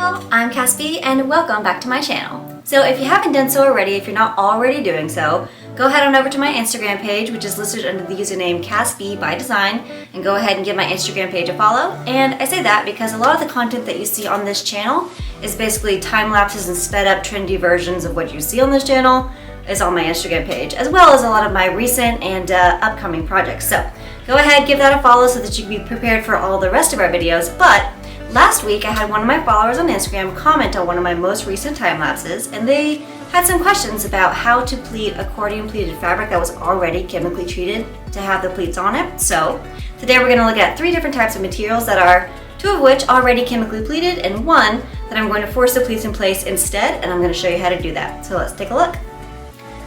Hello, I'm CassB and welcome back to my channel. So if you haven't done so already, if you're not already doing so, go ahead on over to my Instagram page, which is listed under the username CassB by Design, and go ahead and give my Instagram page a follow. And I say that because a lot of the content that you see on this channel is basically time lapses and sped up trendy versions of what you see on this channel is on my Instagram page, as well as a lot of my recent and upcoming projects. So go ahead, give that a follow so that you can be prepared for all the rest of our videos. But last week I had one of my followers on Instagram comment on one of my most recent time lapses, and they had some questions about how to pleat accordion pleated fabric that was already chemically treated to have the pleats on it. So today we're going to look at 3 different types of materials that are 2 of which already chemically pleated and 1 that I'm going to force the pleats in place instead, and I'm going to show you how to do that. So let's take a look.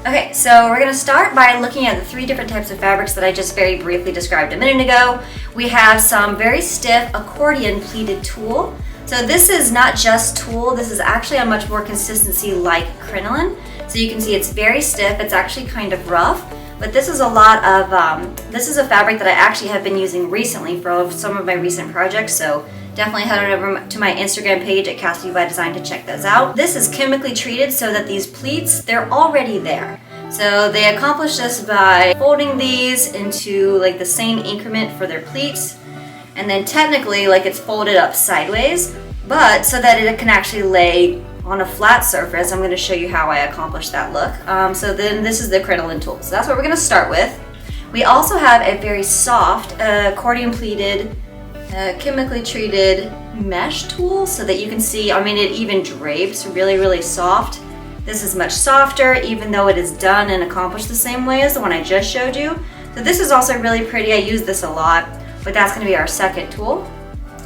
Okay, so we're going to start by looking at the 3 different types of fabrics that I just very briefly described a minute ago. We have some very stiff accordion pleated tulle. So this is not just tulle, this is actually a much more consistency like crinoline. So you can see it's very stiff, it's actually kind of rough, but this is a lot of, this is a fabric that I actually have been using recently for some of my recent projects. So definitely head on over to my Instagram page at CassB by Design to check those out. This is chemically treated so that these pleats, they're already there. So they accomplish this by folding these into like the same increment for their pleats, and then technically like it's folded up sideways, but so that it can actually lay on a flat surface. I'm going to show you how I accomplish that look. So then this is the crinoline tulle. So that's what we're going to start with. We also have a very soft accordion pleated chemically treated mesh tulle, so that you can see, I mean, it even drapes really soft. This is much softer, even though it is done and accomplished the same way as the one I just showed you. So this is also really pretty. I use this a lot, but that's going to be our second tulle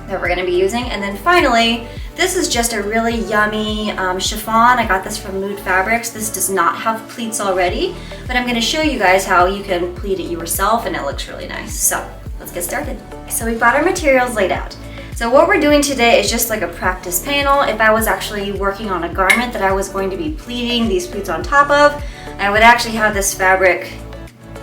that we're going to be using. And then finally, this is just a really yummy chiffon. I got this from Mood Fabrics. This does not have pleats already, but I'm going to show you guys how you can pleat it yourself, and it looks really nice. So let's get started. So we've got our materials laid out. So what we're doing today is just like a practice panel. If I was actually working on a garment that I was going to be pleating these pleats on top of, I would actually have this fabric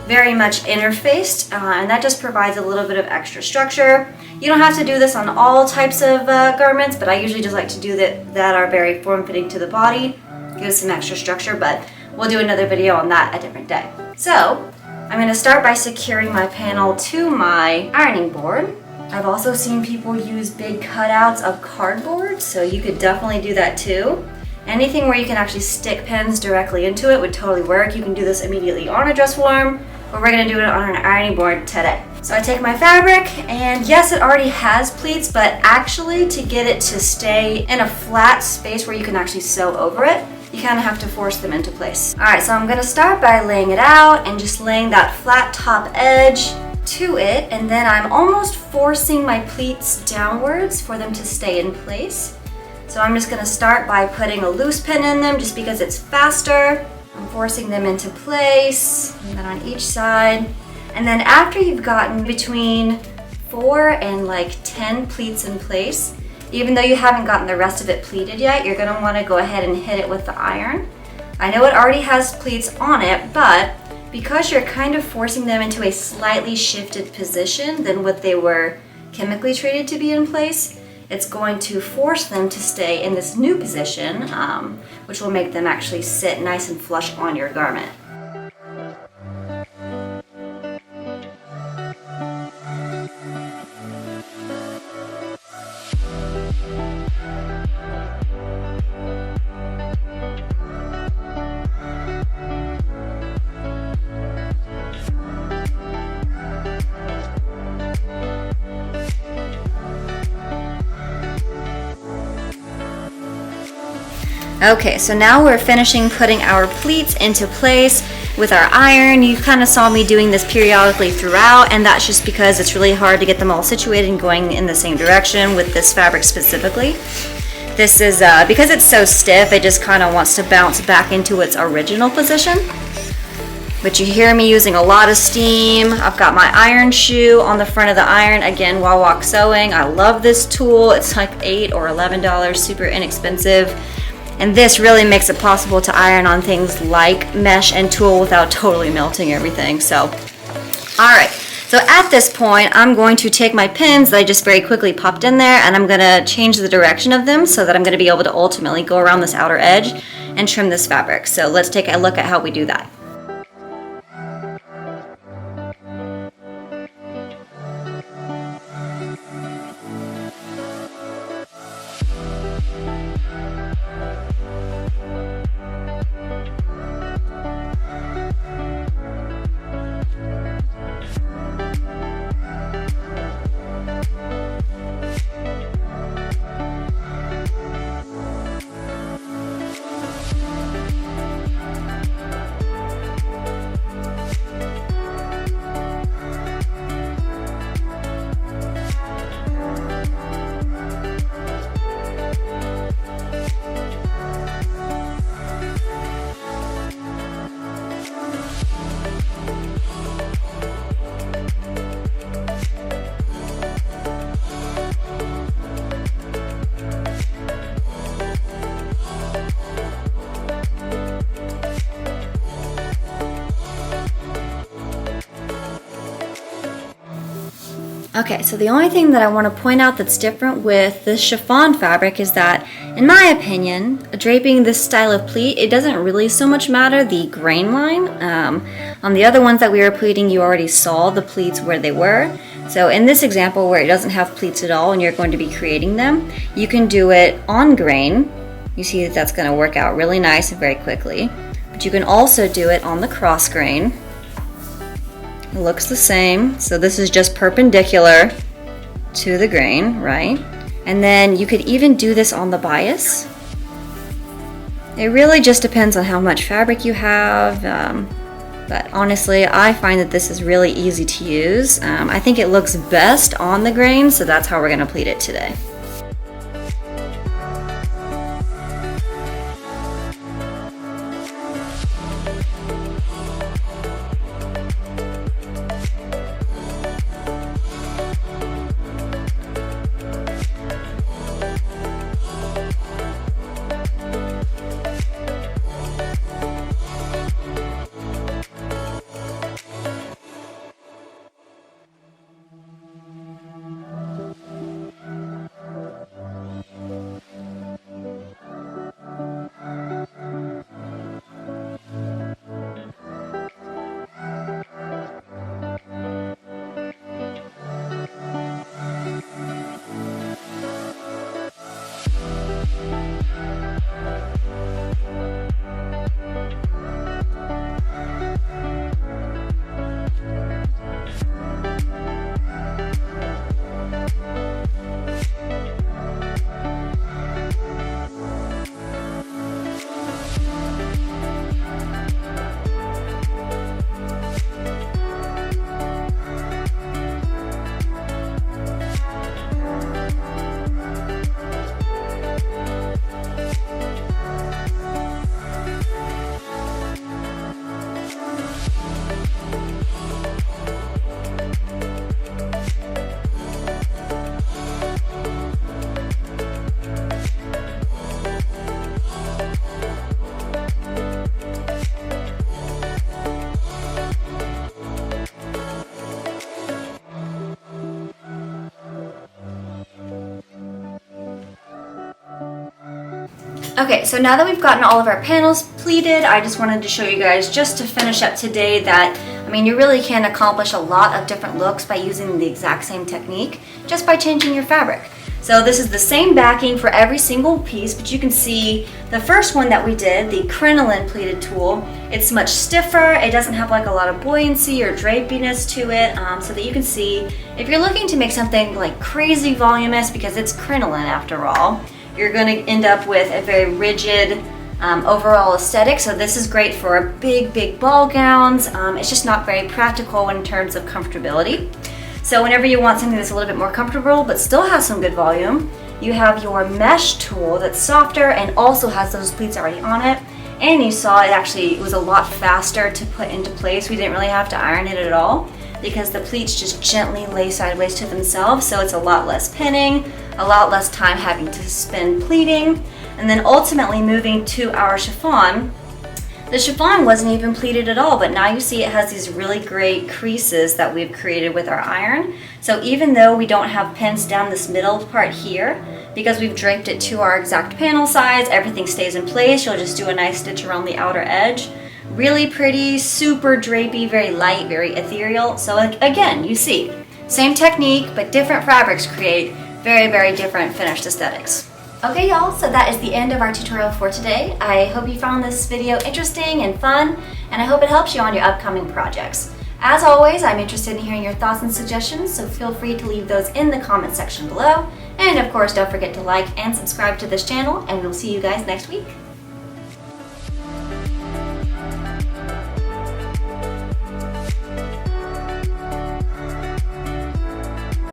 very much interfaced, and that just provides a little bit of extra structure. You don't have to do this on all types of garments, but I usually just like to do that are very form-fitting to the body, give some extra structure, but we'll do another video on that a different day. So I'm going to start by securing my panel to my ironing board. I've also seen people use big cutouts of cardboard, so you could definitely do that too. Anything where you can actually stick pins directly into it would totally work. You can do this immediately on a dress form, but we're going to do it on an ironing board today. So I take my fabric, and yes, it already has pleats, but actually to get it to stay in a flat space where you can actually sew over it, you kind of have to force them into place. Alright, so I'm going to start by laying it out and just laying that flat top edge to it, and then I'm almost forcing my pleats downwards for them to stay in place. So I'm just going to start by putting a loose pin in them just because it's faster. I'm forcing them into place, and then on each side. And then after you've gotten between 4 and like 10 pleats in place, even though you haven't gotten the rest of it pleated yet, you're going to want to go ahead and hit it with the iron. I know it already has pleats on it, but because you're kind of forcing them into a slightly shifted position than what they were chemically treated to be in place, it's going to force them to stay in this new position, which will make them actually sit nice and flush on your garment. Okay, so now we're finishing putting our pleats into place with our iron. You kind of saw me doing this periodically throughout, and that's just because it's really hard to get them all situated and going in the same direction with this fabric specifically. This is, because it's so stiff, it just kind of wants to bounce back into its original position. But you hear me using a lot of steam. I've got my iron shoe on the front of the iron, again, while walk sewing. I love this tool. It's like $8 or $11, super inexpensive. And this really makes it possible to iron on things like mesh and tulle without totally melting everything. So, all right. So at this point, I'm going to take my pins that I just very quickly popped in there, and I'm going to change the direction of them so that I'm going to be able to ultimately go around this outer edge and trim this fabric. So let's take a look at how we do that. Okay, so the only thing that I want to point out that's different with this chiffon fabric is that, in my opinion, draping this style of pleat, it doesn't really so much matter the grain line. On the other ones that we were pleating, you already saw the pleats where they were. So in this example where it doesn't have pleats at all and you're going to be creating them, you can do it on grain. You see that that's going to work out really nice and very quickly. But you can also do it on the cross grain. It looks the same, so this is just perpendicular to the grain, right? And then you could even do this on the bias. It really just depends on how much fabric you have, but honestly, I find that this is really easy to use. I think it looks best on the grain, so that's how we're going to pleat it today. Okay, so now that we've gotten all of our panels pleated, I just wanted to show you guys, just to finish up today, that, I mean, you really can accomplish a lot of different looks by using the exact same technique, just by changing your fabric. So this is the same backing for every single piece, but you can see the first one that we did, the crinoline pleated tulle, it's much stiffer, it doesn't have like a lot of buoyancy or drapiness to it, so that you can see, if you're looking to make something like crazy voluminous, because it's crinoline after all, you're going to end up with a very rigid overall aesthetic. So this is great for big ball gowns. It's just not very practical in terms of comfortability. So whenever you want something that's a little bit more comfortable but still has some good volume, you have your mesh tulle that's softer and also has those pleats already on it. And you saw it was a lot faster to put into place. We didn't really have to iron it at all, because the pleats just gently lay sideways to themselves, so it's a lot less pinning, a lot less time having to spend pleating. And then ultimately moving to our chiffon, The chiffon wasn't even pleated at all, but now you see it has these really great creases that we've created with our iron. So even though we don't have pins down this middle part here, because we've draped it to our exact panel size, everything stays in place. You'll just do a nice stitch around the outer edge. Really pretty, super drapey, very light, very ethereal. So again, you see, same technique, but different fabrics create very, very different finished aesthetics. Okay y'all, so that is the end of our tutorial for today. I hope you found this video interesting and fun, and I hope it helps you on your upcoming projects. As always, I'm interested in hearing your thoughts and suggestions, so feel free to leave those in the comment section below. And of course, don't forget to like and subscribe to this channel, and we'll see you guys next week.